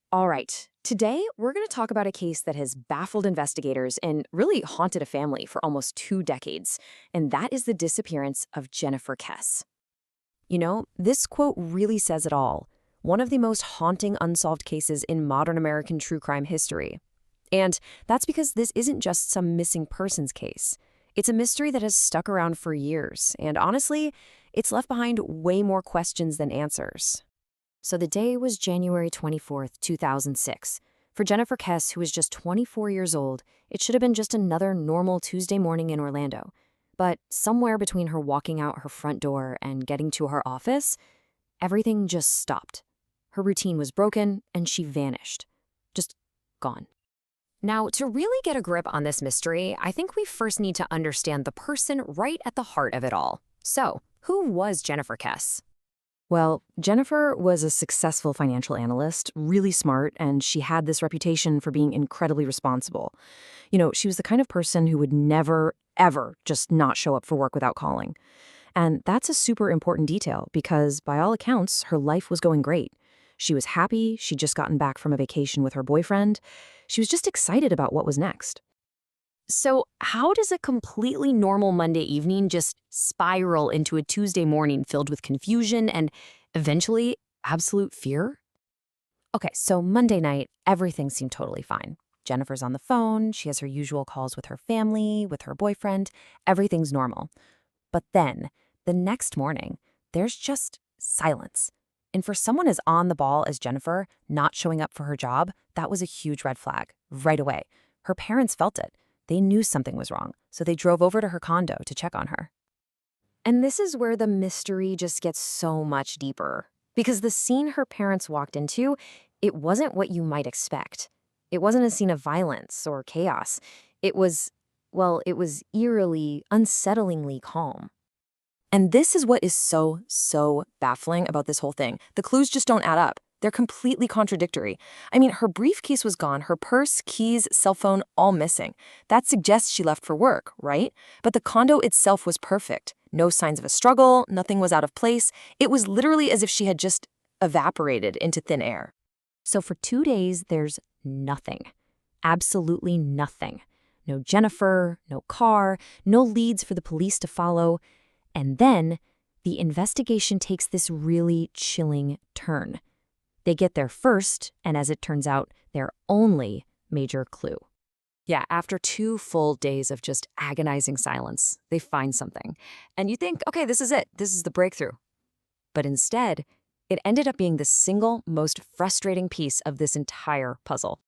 All right. Today, we're going to talk about a case that has baffled investigators and really haunted a family for almost 2 decades, and that is the disappearance of Jennifer Kesse. This quote really says it all. One of the most haunting unsolved cases in modern American true crime history. And that's because this isn't just some missing persons case. It's a mystery that has stuck around for years, and honestly, it's left behind way more questions than answers. So the day was January 24th, 2006. For Jennifer Kesse, who was just 24 years old, it should have been just another normal Tuesday morning in Orlando. But somewhere between her walking out her front door and getting to her office, everything just stopped. Her routine was broken, and she vanished. Just gone. Now, to really get a grip on this mystery, I think we first need to understand the person right at the heart of it all. So, who was Jennifer Kesse? Well, Jennifer was a successful financial analyst, really smart, and she had this reputation for being incredibly responsible. She was the kind of person who would never, ever just not show up for work without calling. And that's a super important detail because, by all accounts, her life was going great. She was happy, she'd just gotten back from a vacation with her boyfriend. She was just excited about what was next. So, how does a completely normal Monday evening just spiral into a Tuesday morning filled with confusion and eventually absolute fear? Okay, so Monday night, everything seemed totally fine. Jennifer's on the phone, she has her usual calls with her family, with her boyfriend, everything's normal. But then, the next morning, there's just silence. And for someone as on the ball as Jennifer, not showing up for her job, that was a huge red flag, right away. Her parents felt it. They knew something was wrong, so they drove over to her condo to check on her. And this is where the mystery just gets so much deeper. Because the scene her parents walked into, it wasn't what you might expect. It wasn't a scene of violence or chaos. It was eerily, unsettlingly calm. And this is what is so baffling about this whole thing. The clues just don't add up. They're completely contradictory. I mean, her briefcase was gone, her purse, keys, cell phone, all missing. That suggests she left for work, right? But the condo itself was perfect. No signs of a struggle, nothing was out of place. It was literally as if she had just evaporated into thin air. So for 2 days, there's nothing. Absolutely nothing. No Jennifer, no car, no leads for the police to follow. And then the investigation takes this really chilling turn. They get their first, and as it turns out, their only major clue. Yeah, after 2 full days of just agonizing silence, they find something. And you think, okay, this is it. This is the breakthrough. But instead, it ended up being the single most frustrating piece of this entire puzzle.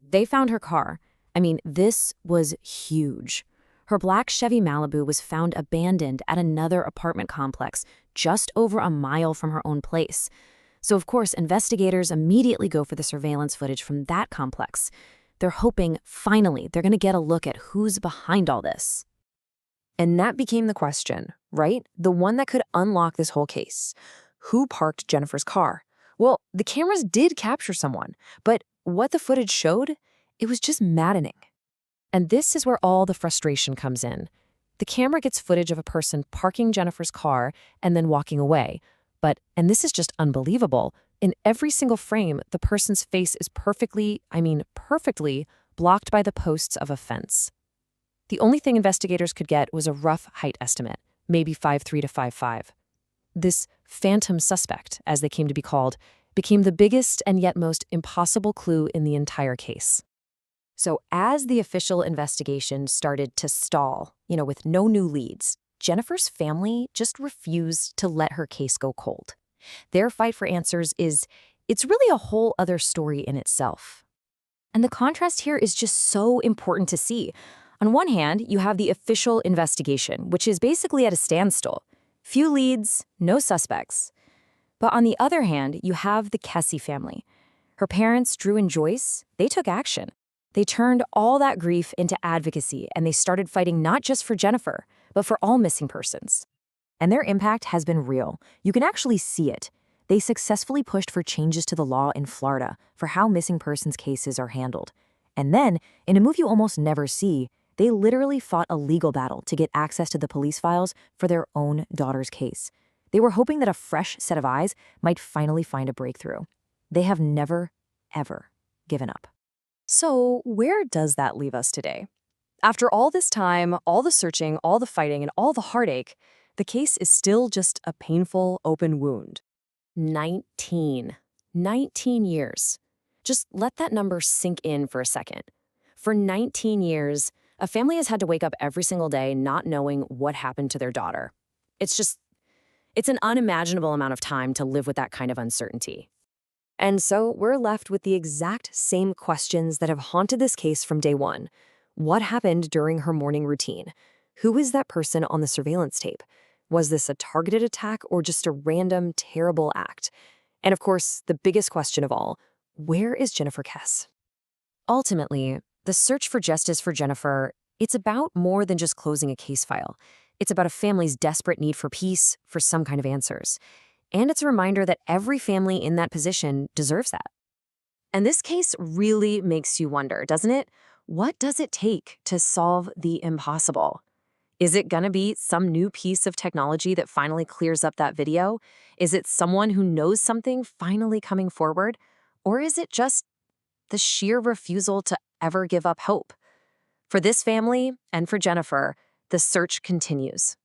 They found her car. I mean, this was huge. Her black Chevy Malibu was found abandoned at another apartment complex just over a mile from her own place. So, of course, investigators immediately go for the surveillance footage from that complex. They're hoping, finally, they're going to get a look at who's behind all this. And that became the question, right? The one that could unlock this whole case. Who parked Jennifer's car? Well, the cameras did capture someone, but what the footage showed, it was just maddening. And this is where all the frustration comes in. The camera gets footage of a person parking Jennifer's car and then walking away. But, and this is just unbelievable, in every single frame, the person's face is perfectly blocked by the posts of a fence. The only thing investigators could get was a rough height estimate, maybe 5'3" to 5'5". This phantom suspect, as they came to be called, became the biggest and yet most impossible clue in the entire case. So as the official investigation started to stall, with no new leads, Jennifer's family just refused to let her case go cold. Their fight for answers it's really a whole other story in itself. And the contrast here is just so important to see. On one hand, you have the official investigation, which is basically at a standstill. Few leads, no suspects. But on the other hand, you have the Kesse family. Her parents, Drew and Joyce, they took action. They turned all that grief into advocacy, and they started fighting not just for Jennifer, but for all missing persons. And their impact has been real. You can actually see it. They successfully pushed for changes to the law in Florida for how missing persons cases are handled. And then, in a move you almost never see, they literally fought a legal battle to get access to the police files for their own daughter's case. They were hoping that a fresh set of eyes might finally find a breakthrough. They have never, ever given up. So, where does that leave us today? After all this time, all the searching, all the fighting, and all the heartache, the case is still just a painful open wound. 19. 19 years. Just let that number sink in for a second. For 19 years, a family has had to wake up every single day not knowing what happened to their daughter. It's an unimaginable amount of time to live with that kind of uncertainty. And so we're left with the exact same questions that have haunted this case from day one. What happened during her morning routine? Who is that person on the surveillance tape? Was this a targeted attack or just a random, terrible act? And of course, the biggest question of all, where is Jennifer Kesse? Ultimately, the search for justice for Jennifer, it's about more than just closing a case file. It's about a family's desperate need for peace, for some kind of answers. And it's a reminder that every family in that position deserves that. And this case really makes you wonder, doesn't it? What does it take to solve the impossible? Is it going to be some new piece of technology that finally clears up that video? Is it someone who knows something finally coming forward? Or is it just the sheer refusal to ever give up hope? For this family and for Jennifer, the search continues.